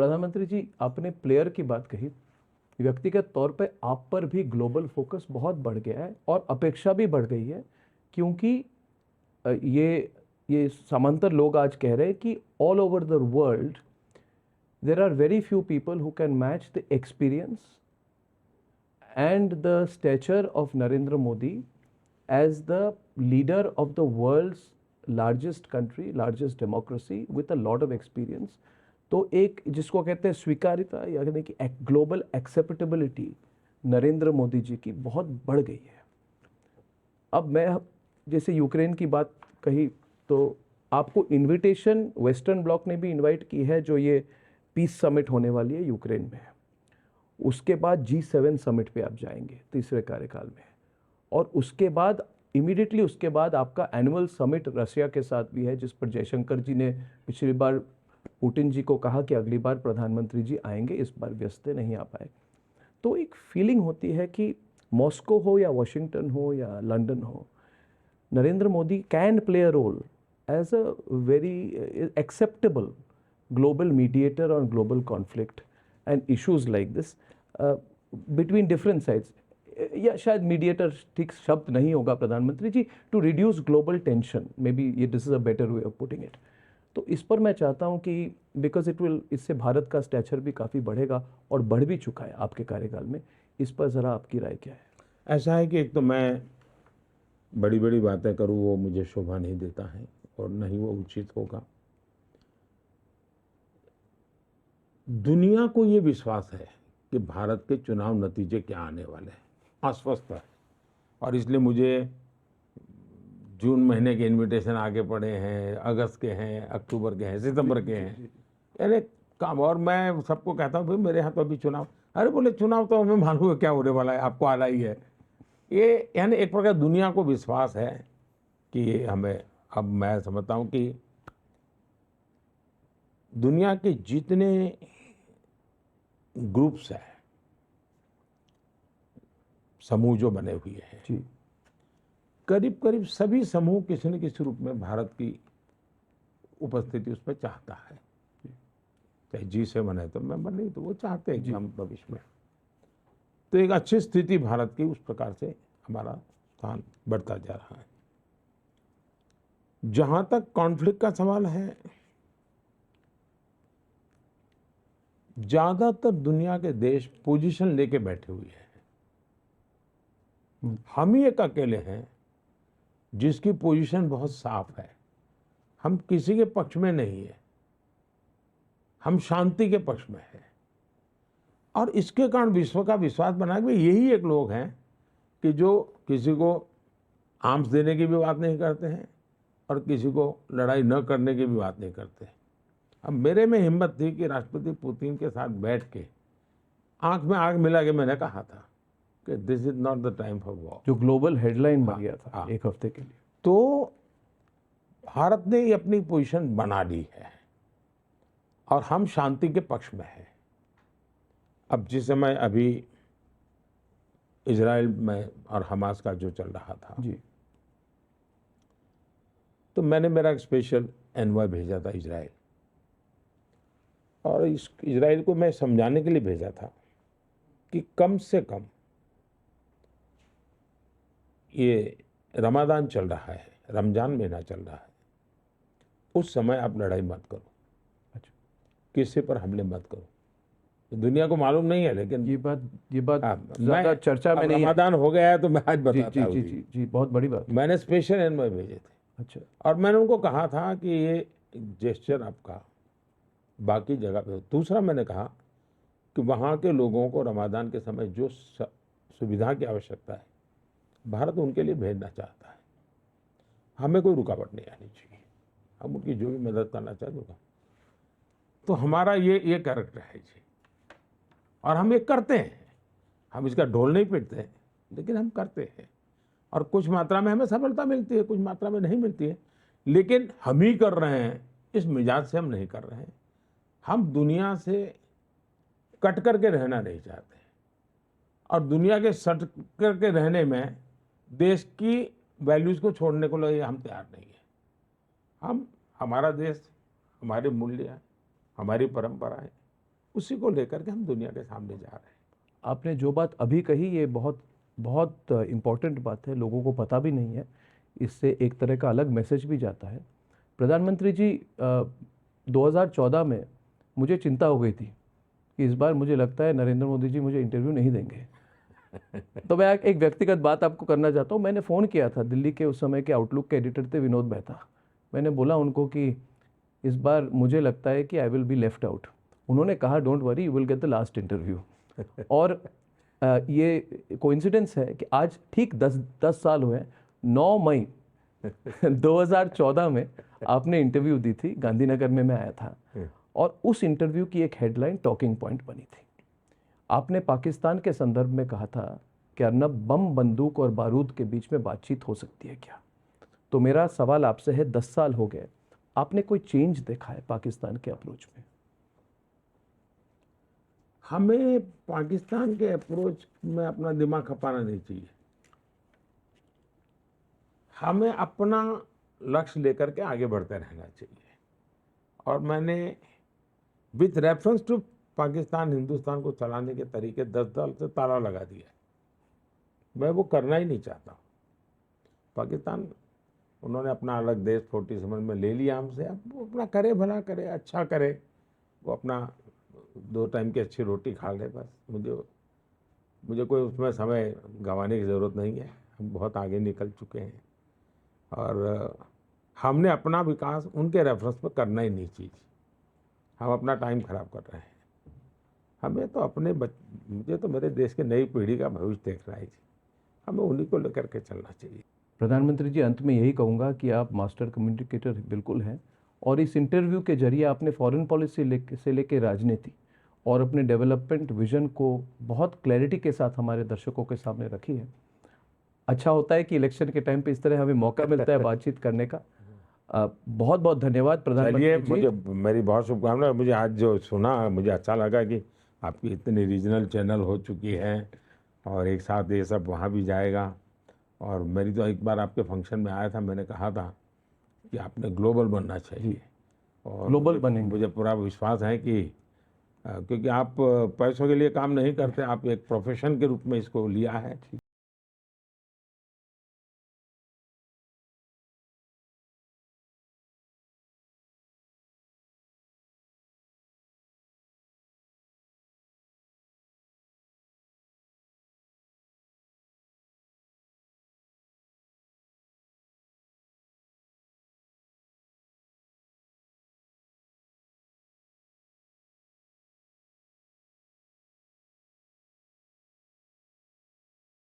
प्रधानमंत्री जी, आपने प्लेयर की बात कही। व्यक्तिगत तौर पे आप पर भी ग्लोबल फोकस बहुत बढ़ गया है और अपेक्षा भी बढ़ गई है, क्योंकि ये समांतर लोग आज कह रहे हैं कि all over the world there are very few people who can match the experience and the stature of Narendra Modi as the leader of the world's largest country, largest democracy with a lot of experience. तो एक जिसको कहते हैं स्वीकार्यता यानी कि global acceptability Narendra Modi ji की बहुत बढ़ गई है। अब मैं जैसे यूक्रेन की बात कही तो आपको इनविटेशन वेस्टर्न ब्लॉक ने भी इनवाइट की है, जो ये पीस समिट होने वाली है यूक्रेन में। उसके बाद G7 समिट पे आप जाएंगे तीसरे कार्यकाल में, और उसके बाद इमीडिएटली उसके बाद आपका एनुअल समिट रशिया के साथ भी है, जिस पर जयशंकर जी ने पिछली बार पुतिन जी को कहा कि अगली बार प्रधानमंत्री जी आएंगे, इस बार व्यस्त नहीं आ पाए। तो एक फीलिंग होती है कि मॉस्को हो या वॉशिंगटन हो या लंदन हो, Narendra Modi can play a role as a very acceptable global mediator on global conflict and issues like this between different sides, या शायद मीडिएटर ठीक शब्द नहीं होगा प्रधानमंत्री ji, to reduce global tension, maybe ये this is a better way of putting it. तो इस पर मैं चाहता हूं कि बिकॉज इट विल, इससे भारत का स्टैचर भी काफ़ी बढ़ेगा और बढ़ भी चुका है आपके कार्यकाल में। इस पर ज़रा आपकी राय क्या है? ऐसा है कि एक तो मैं बड़ी बड़ी बातें करूं वो मुझे शोभा नहीं देता है और न ही वो उचित होगा। दुनिया को ये विश्वास है कि भारत के चुनाव नतीजे क्या आने वाले हैं, आश्वस्त है। और इसलिए मुझे जून महीने के इनविटेशन आगे पड़े हैं, अगस्त के हैं, अक्टूबर के हैं, सितंबर के हैं, यानी काम। और मैं सबको कहता हूँ भाई मेरे यहाँ तो अभी चुनाव, अरे बोले चुनाव तो हमें मालूम है क्या होने वाला है, आपको आना ही है। ये यानी एक प्रकार दुनिया को विश्वास है कि हमें, अब मैं समझता हूँ कि दुनिया के जितने ग्रुप्स हैं, समूह जो बने हुए हैं जी, करीब करीब सभी समूह किसी न किसी रूप में भारत की उपस्थिति उसमें चाहता है। चाहे G7 है तो मेंबर, नहीं तो वो चाहते हैं कि हम भविष्य में, तो एक अच्छी स्थिति भारत की, उस प्रकार से हमारा स्थान बढ़ता जा रहा है। जहां तक कॉन्फ्लिक्ट का सवाल है, ज्यादातर दुनिया के देश पोजीशन लेके बैठे हुए हैं। हम ही एक अकेले हैं जिसकी पोजीशन बहुत साफ है। हम किसी के पक्ष में नहीं है, हम शांति के पक्ष में हैं। और इसके कारण विश्व का विश्वास बना कि यही एक लोग हैं कि जो किसी को आर्म्स देने की भी बात नहीं करते हैं और किसी को लड़ाई न करने की भी बात नहीं करते। अब मेरे में हिम्मत थी कि राष्ट्रपति पुतिन के साथ बैठ के आंख में आंख मिला के मैंने कहा था कि this is not the time for war, जो ग्लोबल हेडलाइन बन गया था एक हफ्ते के लिए। तो भारत ने ये अपनी पोजीशन बना ली है और हम शांति के पक्ष में हैं। अब जिस समय अभी इजराइल में और हमास का जो चल रहा था जी, तो मैंने मेरा एक स्पेशल एनवॉय भेजा था इजराइल, और इस इजराइल को मैं समझाने के लिए भेजा था कि कम से कम ये रमादान चल रहा है, रमजान महीना चल रहा है, उस समय आप लड़ाई मत करो, अच्छा, किसी पर हमले मत करो। दुनिया को मालूम नहीं है, लेकिन ये बात मैं चर्चा में नहीं है। रमादान हो गया है तो मैं आज जी बताता जी हूँ। जी जी जी, बहुत बड़ी बात। मैंने स्पेशल एनवॉय भेजे थे। अच्छा, और मैंने उनको कहा था कि ये जेस्चर आपका बाकी जगह पे हो। दूसरा मैंने कहा कि वहाँ के लोगों को रमादान के समय जो सुविधा की आवश्यकता है, भारत उनके लिए भेजना चाहता है। हमें कोई रुकावट नहीं आनी चाहिए, हम उनकी जो भी मदद करना चाहते होगा। तो हमारा ये कैरेक्टर है जी, और हम ये करते हैं। हम इसका ढोल नहीं पीटते हैं, लेकिन हम करते हैं। और कुछ मात्रा में हमें सफलता मिलती है, कुछ मात्रा में नहीं मिलती है, लेकिन हम ही कर रहे हैं। इस मिजाज से हम नहीं कर रहे हैं। हम दुनिया से कट करके रहना नहीं चाहते, और दुनिया के सट करके रहने में देश की वैल्यूज को छोड़ने को लिए हम तैयार नहीं है। हमारा देश, हमारे मूल्य, हमारी परंपराएं, उसी को लेकर के हम दुनिया के सामने जा रहे हैं। आपने जो बात अभी कही ये बहुत बहुत इम्पोर्टेंट बात है, लोगों को पता भी नहीं है, इससे एक तरह का अलग मैसेज भी जाता है। प्रधानमंत्री जी 2014 में मुझे चिंता हो गई थी कि इस बार मुझे लगता है नरेंद्र मोदी जी मुझे इंटरव्यू नहीं देंगे। तो मैं एक व्यक्तिगत बात आपको करना चाहता हूँ। मैंने फ़ोन किया था दिल्ली के उस समय के आउटलुक के एडिटर थे विनोद मेहता। मैंने बोला उनको कि इस बार मुझे लगता है कि I will be left out. उन्होंने कहा don't worry you will get the last interview. और ये कोइंसिडेंस है कि आज ठीक 10 साल हुए, 9 मई 2014 में आपने इंटरव्यू दी थी, गांधीनगर में मैं आया था, और उस इंटरव्यू की एक हेडलाइन टॉकिंग पॉइंट बनी थी। आपने पाकिस्तान के संदर्भ में कहा था कि अर्नब बम, बंदूक और बारूद के बीच में बातचीत हो सकती है क्या? तो मेरा सवाल आपसे है, 10 साल हो गए, आपने कोई चेंज देखा है पाकिस्तान के अप्रोच में? हमें पाकिस्तान के अप्रोच में अपना दिमाग खपाना नहीं चाहिए। हमें अपना लक्ष्य लेकर के आगे बढ़ते रहना चाहिए। और मैंने with reference to Pakistan Hindustan को चलाने के तरीके 10 साल से ताला लगा दिया है। मैं वो करना ही नहीं चाहता। पाकिस्तान, उन्होंने अपना अलग देश 47 में ले लिया हमसे, अब वो अपना करे, भला करे, अच्छा करे, वो अपना 2 टाइम की अच्छी रोटी खा ले, बस। मुझे कोई उसमें समय गंवाने की ज़रूरत नहीं है। हम बहुत आगे निकल चुके हैं और हमने अपना विकास उनके रेफरेंस पर करना ही नहीं चाहिए। हम अपना टाइम खराब कर रहे हैं। हमें तो मुझे तो मेरे देश की नई पीढ़ी का भविष्य देखना है जी। हमें उन्हीं को लेकर के चलना चाहिए। प्रधानमंत्री जी, अंत में यही कहूँगा कि आप मास्टर कम्युनिकेटर बिल्कुल हैं, और इस इंटरव्यू के जरिए आपने फॉरेन पॉलिसी से लेके राजनीति और अपने डेवलपमेंट विजन को बहुत क्लैरिटी के साथ हमारे दर्शकों के सामने रखी है। अच्छा होता है कि इलेक्शन के टाइम पे इस तरह हमें मौका मिलता है बातचीत करने का। बहुत बहुत धन्यवाद प्रधानमंत्री चलिए, जी। मुझे मेरी बहुत शुभकामनाएं। मुझे आज जो सुना, मुझे अच्छा लगा कि आपकी इतनी रीजनल चैनल हो चुकी है और एक साथ ये सब वहाँ भी जाएगा। और मेरी तो एक बार आपके फंक्शन में आया था, मैंने कहा था कि आपने ग्लोबल बनना चाहिए। और ग्लोबल बनेंगे। मुझे पूरा विश्वास है कि क्योंकि आप पैसों के लिए काम नहीं करते, आप एक प्रोफेशन के रूप में इसको लिया है।